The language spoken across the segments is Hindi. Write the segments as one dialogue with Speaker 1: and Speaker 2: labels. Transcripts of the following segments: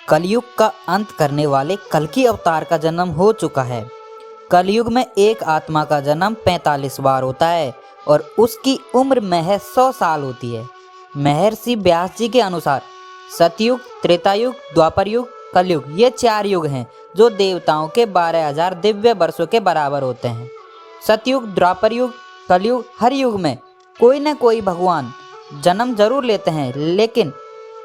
Speaker 1: कलयुग का अंत करने वाले कल्कि अवतार का जन्म हो चुका है। कलयुग में एक आत्मा का जन्म 45 बार होता है और उसकी उम्र महज 100 साल होती है। महर्षि व्यास जी के अनुसार सतयुग, त्रेतायुग, द्वापर युग, कलयुग ये 4 युग हैं जो देवताओं के 12,000 दिव्य वर्षों के बराबर होते हैं। सतयुग, द्वापर युग, कलयुग हर युग में कोई न कोई भगवान जन्म जरूर लेते हैं, लेकिन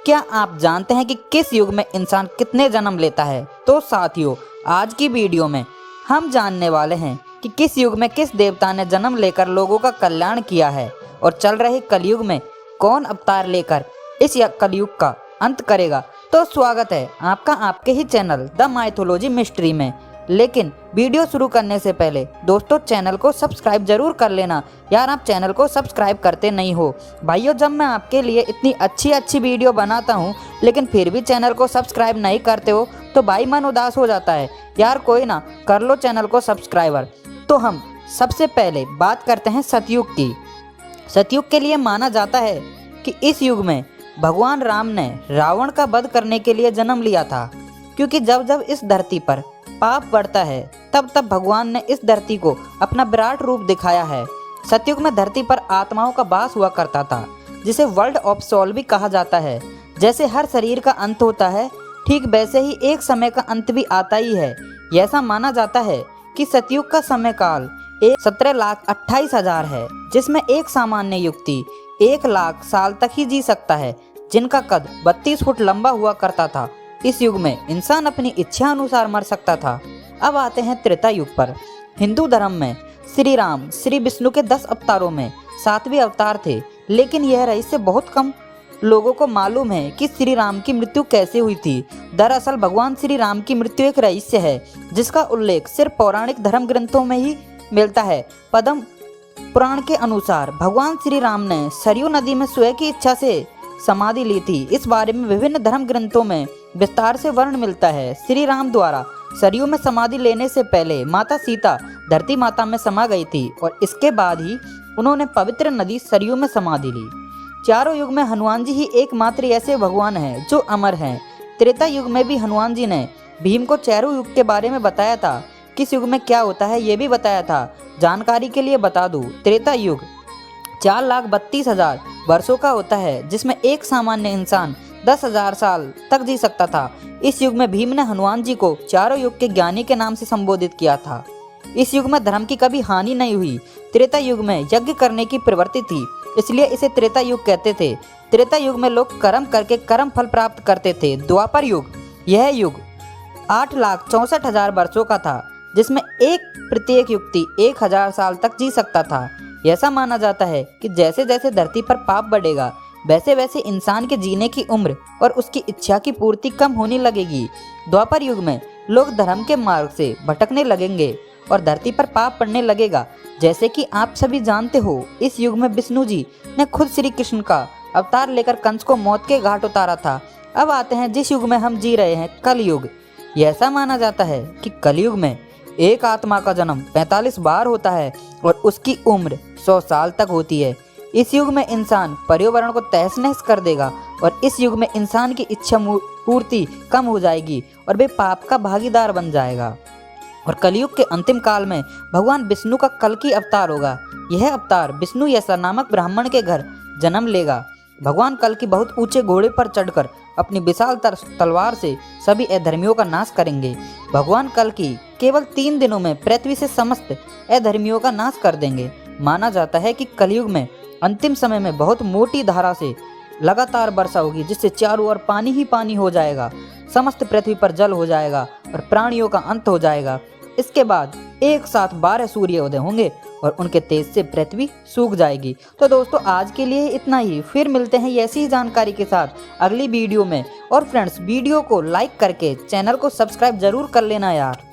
Speaker 1: क्या आप जानते हैं कि किस युग में इंसान कितने जन्म लेता है? तो साथियों, आज की वीडियो में हम जानने वाले हैं कि किस युग में किस देवता ने जन्म लेकर लोगों का कल्याण किया है और चल रहे कलयुग में कौन अवतार लेकर इस कलयुग का अंत करेगा। तो स्वागत है आपका आपके ही चैनल द माइथोलॉजी मिस्ट्री में। लेकिन वीडियो शुरू करने से पहले दोस्तों चैनल को सब्सक्राइब जरूर कर लेना यार, आप चैनल को सब्सक्राइब करते नहीं हो भाइयों। जब मैं आपके लिए इतनी अच्छी वीडियो बनाता हूँ लेकिन फिर भी चैनल को सब्सक्राइब नहीं करते हो तो भाई मन उदास हो जाता है यार। कोई ना, कर लो चैनल को सब्सक्राइबर। तो हम सबसे पहले बात करते हैं सतयुग की। सतयुग के लिए माना जाता है कि इस युग में भगवान राम ने रावण का वध करने के लिए जन्म लिया था, क्योंकि जब जब इस धरती पर पाप बढ़ता है तब तब भगवान ने इस धरती को अपना विराट रूप दिखाया है। सतयुग में धरती पर आत्माओं का वास हुआ करता था, जिसे वर्ल्ड ऑफ सोल भी कहा जाता है। जैसे हर शरीर का अंत होता है, ठीक वैसे ही एक समय का अंत भी आता ही है। ऐसा माना जाता है कि सतयुग का समय काल 17,28,000 है, जिसमें एक सामान्य युक्ति 1 लाख साल तक ही जी सकता है, जिनका कद 32 फुट लंबा हुआ करता था। इस युग में इंसान अपनी इच्छा अनुसार मर सकता था। अब आते हैं त्रेता युग पर। हिंदू धर्म में श्री राम श्री विष्णु के 10 अवतारों में 7वें अवतार थे, लेकिन यह रहस्य बहुत कम लोगों को मालूम है कि श्री राम की मृत्यु कैसे हुई थी। दरअसल भगवान श्री राम की मृत्यु एक रहस्य है, जिसका उल्लेख सिर्फ पौराणिक धर्म ग्रंथों में ही मिलता है। पद्म पुराण के अनुसार भगवान श्री राम ने सरयू नदी में स्वयं की इच्छा से समाधि ली थी। इस बारे में विभिन्न धर्म ग्रंथों में विस्तार से वर्ण मिलता है। श्री राम द्वारा सरयू में समाधि लेने से पहले माता सीता धरती माता में समा गई थी और इसके बाद ही उन्होंने पवित्र नदी सरयू में समाधि ली। चारों युग में हनुमान जी ही एकमात्र ऐसे भगवान हैं जो अमर हैं। त्रेता युग में भी हनुमान जी ने भीम को चारों युग के बारे में बताया था। किस युग में क्या होता है ये भी बताया था। जानकारी के लिए बता दूं, त्रेता युग 4,32,000 वर्षों का होता है, जिसमें एक सामान्य इंसान 10,000 साल तक जी सकता था। इस युग में भीम ने हनुमान जी को चारों युग के ज्ञानी के नाम से संबोधित किया था। इस युग में धर्म की कभी हानि नहीं हुई। त्रेता युग में यज्ञ करने की प्रवृत्ति थी, इसलिए इसे त्रेता युग कहते थे। त्रेता युग में लोग कर्म करके कर्म फल प्राप्त करते थे। द्वापर युग, यह युग 8,64,000 वर्षों का था, जिसमें एक प्रत्येक युक्ति 1,000 साल तक जी सकता था। ऐसा माना जाता है कि जैसे जैसे धरती पर पाप बढ़ेगा वैसे वैसे इंसान के जीने की उम्र और उसकी इच्छा की पूर्ति कम होने लगेगी। द्वापर युग में लोग धर्म के मार्ग से भटकने लगेंगे और धरती पर पाप पड़ने लगेगा। जैसे कि आप सभी जानते हो, इस युग में विष्णु जी ने खुद श्री कृष्ण का अवतार लेकर कंस को मौत के घाट उतारा था। अब आते हैं जिस युग में हम जी रहे हैं, कलयुग। ऐसा माना जाता है कि कलयुग में एक आत्मा का जन्म 45 बार होता है और उसकी उम्र 100 साल तक होती है। इस युग में इंसान पर्यावरण को तहस नहस कर देगा और इस युग में इंसान की इच्छा पूर्ति कम हो जाएगी और वे पाप का भागीदार बन जाएगा। और कलयुग के अंतिम काल में भगवान विष्णु का कल्कि अवतार होगा। यह अवतार विष्णु यसा नामक ब्राह्मण के घर जन्म लेगा। भगवान कल्कि बहुत ऊंचे घोड़े पर चढ़कर अपनी विशाल तलवार से सभी अधर्मियों का नाश करेंगे। भगवान कल्कि केवल 3 दिनों में पृथ्वी से समस्त अधर्मियों का नाश कर देंगे। माना जाता है कि कलयुग में अंतिम समय में बहुत मोटी धारा से लगातार वर्षा होगी, जिससे चारों ओर पानी ही पानी हो जाएगा। समस्त पृथ्वी पर जल हो जाएगा और प्राणियों का अंत हो जाएगा। इसके बाद एक साथ 12 सूर्योदय होंगे और उनके तेज से पृथ्वी सूख जाएगी। तो दोस्तों आज के लिए इतना ही, फिर मिलते हैं ऐसी ही जानकारी के साथ अगली वीडियो में। और फ्रेंड्स, वीडियो को लाइक करके चैनल को सब्सक्राइब जरूर कर लेना यार।